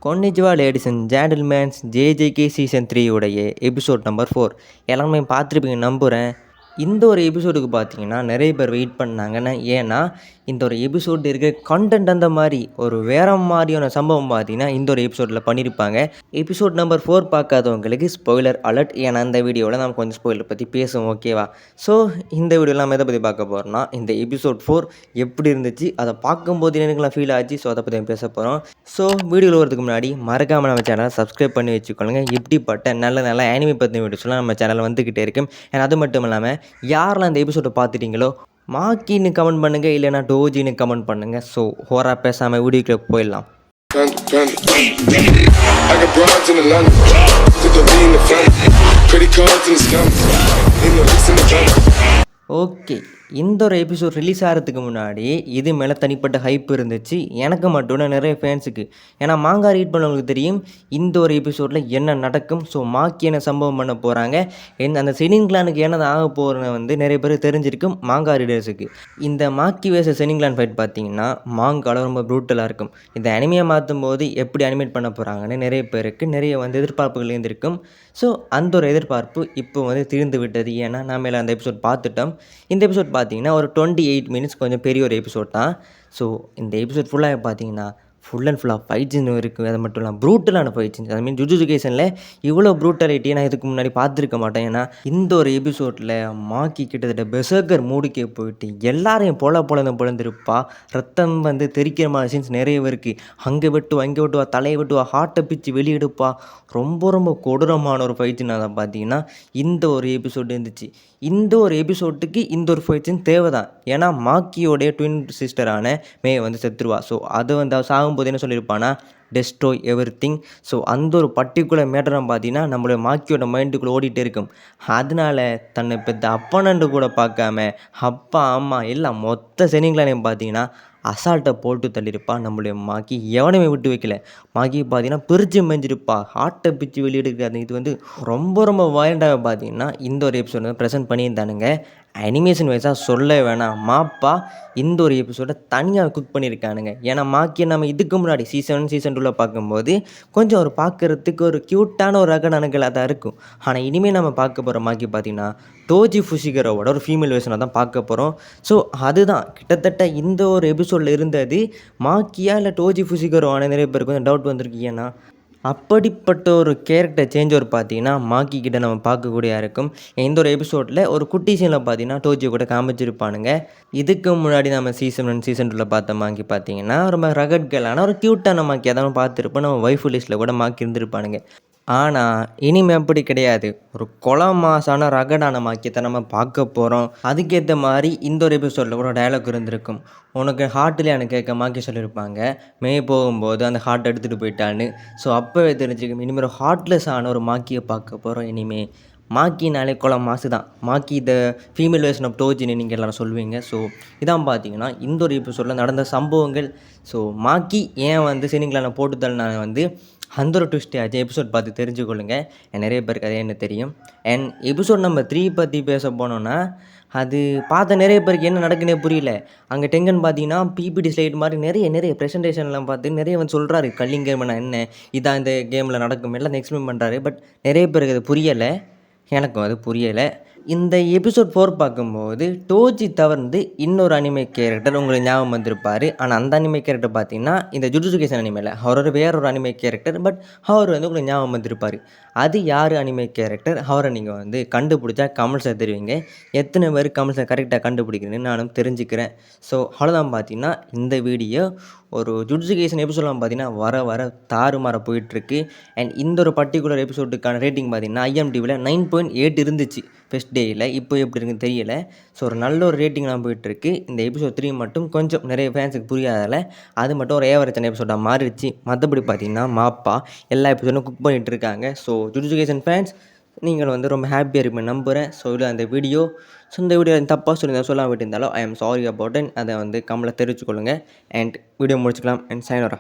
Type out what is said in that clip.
கொன்னிச்சிவா ladies and gentlemen's ஜேஜேகே season 3 உடைய episode number 4 எல்லாமே பார்த்துருப்பீங்க நம்புகிறேன். இந்த ஒரு எபிசோடுக்கு பார்த்தீங்கன்னா நிறைய பேர் வெயிட் பண்ணாங்கன்னு. ஏன்னா இந்த ஒரு எபிசோடு இருக்கிற கண்டென்ட் அந்த மாதிரி ஒரு வேறு மாதிரியான சம்பவம் பார்த்தீங்கன்னா இந்த ஒரு எபிசோடில் பண்ணியிருப்பாங்க. எபிசோட் நம்பர் 4 பார்க்காதவங்களுக்கு ஸ்பாய்லர் அலர்ட். ஏன்னா அந்த வீடியோவில் நம்ம கொஞ்சம் ஸ்பாய்லர் பற்றி பேசுவோம், ஓகேவா? ஸோ இந்த வீடியோவில் நம்ம எதை பற்றி பார்க்க போகிறோம்னா இந்த எபிசோட் 4 எப்படி இருந்துச்சு, அதை பார்க்கும்போது எனக்குலாம் ஃபீல் ஆச்சு. ஸோ அதை பற்றி பேச போகிறோம். ஸோ வீடியோவில் வரதுக்கு முன்னாடி மறக்காமல் நம்ம சேனலை சப்ஸ்கிரைப் பண்ணி வச்சுக்கொள்ளுங்க. இப்படிப்பட்ட நல்ல நல்ல ஆனிமே பற்றி வீடியோஸ்லாம் நம்ம சேனலில் வந்துக்கிட்டே இருக்கும். ஏன்னா அது மட்டும் இல்லாமல் யாரெல்லாம் இந்த எபிசோடை பார்த்துட்டீங்களோ மாக்கின்னு கமெண்ட் பண்ணுங்கள், இல்லைனா டோஜின்னு கமெண்ட் பண்ணுங்கள். ஸோ ஹோரா பேசாமல் வீடியோக்குள்ளே போயிடலாம். ஓகே, இந்த ஒரு எபிசோட் ரிலீஸ் ஆகிறதுக்கு முன்னாடி இது மேலே தனிப்பட்ட ஹைப் இருந்துச்சு. எனக்கு மட்டும் இல்லை, நிறைய ஃபேன்ஸுக்கு. ஏன்னா மாங்கா ரீட் பண்ணவங்களுக்கு தெரியும் இந்த ஒரு எபிசோடில் என்ன நடக்கும். ஸோ மாக்கி என்ன சம்பவம் பண்ண போகிறாங்க, அந்த செனின் கிளானுக்கு என்னது ஆக போகிறன்னு வந்து நிறைய பேர் தெரிஞ்சிருக்கும் மாங்கா ரீடர்ஸுக்கு. இந்த மாக்கி வேச செனின் கிளான் ஃபைட் பார்த்தீங்கன்னா மாங்காவில் ரொம்ப ப்ரூட்டலாக இருக்கும். இந்த அனிமையை மாற்றும் போது எப்படி அனிமேட் பண்ண போகிறாங்கன்னு நிறைய பேருக்கு நிறைய வந்து எதிர்பார்ப்புகள் இருந்திருக்கும். ஸோ அந்த ஒரு எதிர்பார்ப்பு இப்போ வந்து தீர்ந்து விட்டது. ஏன்னா நான் மேலே அந்த எபிசோட் பார்த்துட்டோம். இந்த எபிசோட் பார்த்தீங்கன்னா ஒரு 28 மினிட்ஸ், கொஞ்சம் பெரிய ஒரு எபிசோட் தான். ஸோ இந்த எபிசோட் ஃபுல்லாக பார்த்தீங்கன்னா ஃபுல் அண்ட் ஃபுல்லாக ஃபைட்ஸ்ன்னு இருக்குது. அது மட்டும் இல்லாமல் ப்ரூட்டலான ஃபைட்ஸ். ஐ மீன் ஜுஜுட்சு கைசனில் இவ்வளோ ப்ரூட்டலிட்டி நான் இதுக்கு முன்னாடி பார்த்துருக்க மாட்டேன். ஏன்னா இந்த ஒரு எபிசோடில் மாக்கி கிட்டத்தட்ட பெர்சர்கர் மூடிக்கே போயிட்டு எல்லாரையும் பொழந்திருப்பா. ரத்தம் வந்து தெரிக்கிற மாதிரி சீன்ஸ் நிறைய இருக்குது. அங்கே வெட்டுவா, இங்கே வெட்டுவா, தலையை வெட்டுவா, ஹார்ட்டை பிச்சு வெளியெடுப்பா. ரொம்ப கொடூரமான ஒரு ஃபைட்ஸுன்னு அதை பார்த்தீங்கன்னா இந்த ஒரு எபிசோடு இருந்துச்சு. இந்த ஒரு எபிசோட்டுக்கு இந்த ஒரு ஃபைட்ஸுன்னு தேவை தான். ஏன்னா மாக்கியோடைய ட்வின் சிஸ்டரான மே வந்து செத்துருவா. ஸோ அது வந்து சாகும்போது என்ன சொல்லியிருப்பானா, டெஸ்ட்ராய் எவ்ரிதிங். ஸோ அந்த ஒரு பர்டிகுலர் மேட்டரை பார்த்தீங்கன்னா நம்மளுடைய மாக்கியோட மைண்டுக்குள்ளே ஓடிட்டே இருக்கும். அதனால் தன்னை பெற்ற அப்பனண்டு கூட பார்க்காம அப்பா அம்மா எல்லாம் மொத்த செனிங்களானையும் பார்த்தீங்கன்னா அசால்ட்டை போட்டு தள்ளியிருப்பா நம்மளுடைய மாக்கி. எவனையுமே விட்டு வைக்கல. மாக்கி பார்த்தீங்கன்னா பிரித்து மெஞ்சிருப்பா, ஹார்ட்டை பிச்சு வெளியெடுக்காது. இது வந்து ரொம்ப வயலண்டாக பார்த்தீங்கன்னா இந்த ஒரு எபிசோட் வந்து ப்ரெசென்ட் பண்ணியிருந்தானுங்க. அனிமேஷன் வைஸாக சொல்ல வேணாம், மாப்பா இந்த ஒரு எபிசோடை தனியாக குக் பண்ணியிருக்கானுங்க. ஏன்னா மாக்கியை நம்ம இதுக்கு முன்னாடி சீசன் 2 பார்க்கும்போது கொஞ்சம் ஒரு பார்க்குறதுக்கு ஒரு க்யூட்டான ஒரு ரகடானுகளாக தான் இருக்கும். ஆனால் இனிமேல் நம்ம பார்க்க போகிற மாக்கி பார்த்திங்கன்னா டோஜி ஃபுஷிகரோட ஒரு ஃபீமேல் வேர்ஷனை தான் பார்க்க போகிறோம். ஸோ அதுதான் கிட்டத்தட்ட இந்த ஒரு எபிசோடில் இருந்தது மாக்கியா இல்லை டோஜி ஃபுஷிகரோவான நிறைய பேருக்கு கொஞ்சம் டவுட் வந்திருக்கு. ஏன்னா அப்படிப்பட்ட ஒரு கேரக்டர் சேஞ்ச் ஓவர் பார்த்தீங்கன்னா மாக்கி கிட்ட நம்ம பார்க்கக்கூடிய இருக்கும். இந்த ஒரு எபிசோடில் ஒரு குட்டி சீனில் பார்த்தீங்கன்னா டோஜியோ கூட காமிச்சிருப்பானுங்க. இதுக்கு முன்னாடி நம்ம சீசன் 1 சீசன் 2 பார்த்த மாக்கி பார்த்தீங்கன்னா ரொம்ப ரகட்களான ஒரு க்யூட்டான மாக்கி அதான் பார்த்துருப்போம். நம்ம ஒய்ஃபு லிஸ்ட்டில் கூட மாக்கி இருந்திருப்பானுங்க. ஆனால் இனிமே அப்படி கிடையாது. ஒரு கொலை மாசான ரகடான மாக்கியத்தை நம்ம பார்க்க போகிறோம். அதுக்கேற்ற மாதிரி இந்த ஒரு எபிசோடில் கூட டயலாக் இருந்திருக்கும். உனக்கு ஹார்ட்லேயே கேட்க மாக்கி சொல்லியிருப்பாங்க. மே போகும்போது அந்த ஹார்ட் எடுத்துகிட்டு போயிட்டான்னு. ஸோ அப்போவே தெரிஞ்சுக்கும் இனிமேல் ஒரு ஹார்ட்லெஸ் ஆன ஒரு மாக்கியை பார்க்க போகிறோம். இனிமேல் மாக்கினாலே கொலை மாசு தான். Maki the female version of டோஜின்னு நீங்கள் எல்லோரும் சொல்லுவீங்க. ஸோ இதான் பார்த்தீங்கன்னா இந்த ஒரு எபிசோடில் நடந்த சம்பவங்கள். ஸோ மாக்கி ஏன் வந்து சினிங்களான போட்டுதல் நான் வந்து அந்த ஒரு ட்விஸ்ட் ஆச்சு. எபிசோட் பார்த்து தெரிஞ்சுக்கொள்ளுங்க. நிறைய பேருக்கு அதே என்ன தெரியும். அண்ட் எபிசோட் நம்பர் 3 பற்றி பேச போனோன்னா அது பார்த்த நிறைய பேருக்கு என்ன நடக்குன்னே புரியல. அங்கே டெங்கன் பார்த்தீங்கன்னா பிபிடி ஸ்லைட் மாதிரி நிறைய ப்ரெசன்டேஷன்லாம் பார்த்து நிறைய வந்து சொல்கிறாரு கல்லிங்கேம்னா என்ன, இதான் இந்த கேமில் நடக்கும் எல்லாம் எக்ஸ்பிளைன் பண்ணுறாரு. பட் நிறைய பேருக்கு அது புரியலை, எனக்கும் அது புரியலை. இந்த எபிசோட் 4 பார்க்கும்போது டோஜி தவிர்த்து இன்னொரு அனிமே கேரக்டர் உங்களுக்கு ஞாபகம் வந்திருப்பார். ஆனால் அந்த அனிமே கேரக்டர் பார்த்தீங்கன்னா இந்த ஜுஜுட்சு கைசன் அனிமேல அவர் வேற ஒரு அனிமே கேரக்டர். பட் அவர் வந்து உங்களுக்கு ஞாபகம் வந்திருப்பார். அது யார் அனிமே கேரக்டர், அவரை நீங்கள் வந்து கண்டுபிடிச்சா கமெண்ட்ஸை தெரிவிங்க. எத்தனை பேர் கமெண்ட்ஸை கரெக்டாக கண்டுபிடிக்கிறேன்னு நானும் தெரிஞ்சுக்கிறேன். ஸோ அவ்வளோதான் பார்த்தீங்கன்னா இந்த வீடியோ. ஒரு ஜுஜுட்சு கைசன் எபிசோட்லாம் பார்த்தீங்கன்னா வர தாறுமாற போயிட்டுருக்கு. அண்ட் இந்த ஒரு பர்டிகுலர் எபிசோடுக்கான ரேட்டிங் பார்த்தீங்கன்னா IMDbல 9.8 இருந்துச்சு ஃபஸ்ட் டேயில். இப்போ எப்படி இருக்குன்னு தெரியலை. ஸோ ஒரு நல்ல ஒரு ரேட்டிங்லாம் போயிட்டுருக்கு. இந்த எபிசோட் 3 மட்டும் கொஞ்சம் நிறைய ஃபேன்ஸுக்கு புரியாதால் அது மட்டும் ஒரு ஏவரேஜான எபிசோடாக மாறிடுச்சு. மற்றபடி பார்த்தீங்கன்னா மாப்பா எல்லா எபிசோடும் குக் பண்ணிகிட்டு இருக்காங்க. ஸோ ஜுஜுட்சு கைசன் ஃபேன்ஸ் நீங்கள் வந்து ரொம்ப ஹாப்பியாக இருப்பேன் நம்புகிறேன். ஸோ இல்லை அந்த வீடியோ இந்த வீடியோ தப்பாக சொல்லியிருந்தாலும் சொல்லாமல் விட்டுருந்தாலும் I am sorry about it. அதை வந்து கமெண்ட்டில் தெரிவித்துக்கொள்ளுங்கள். அண்ட் வீடியோ முடிச்சுக்கலாம். And sayonara.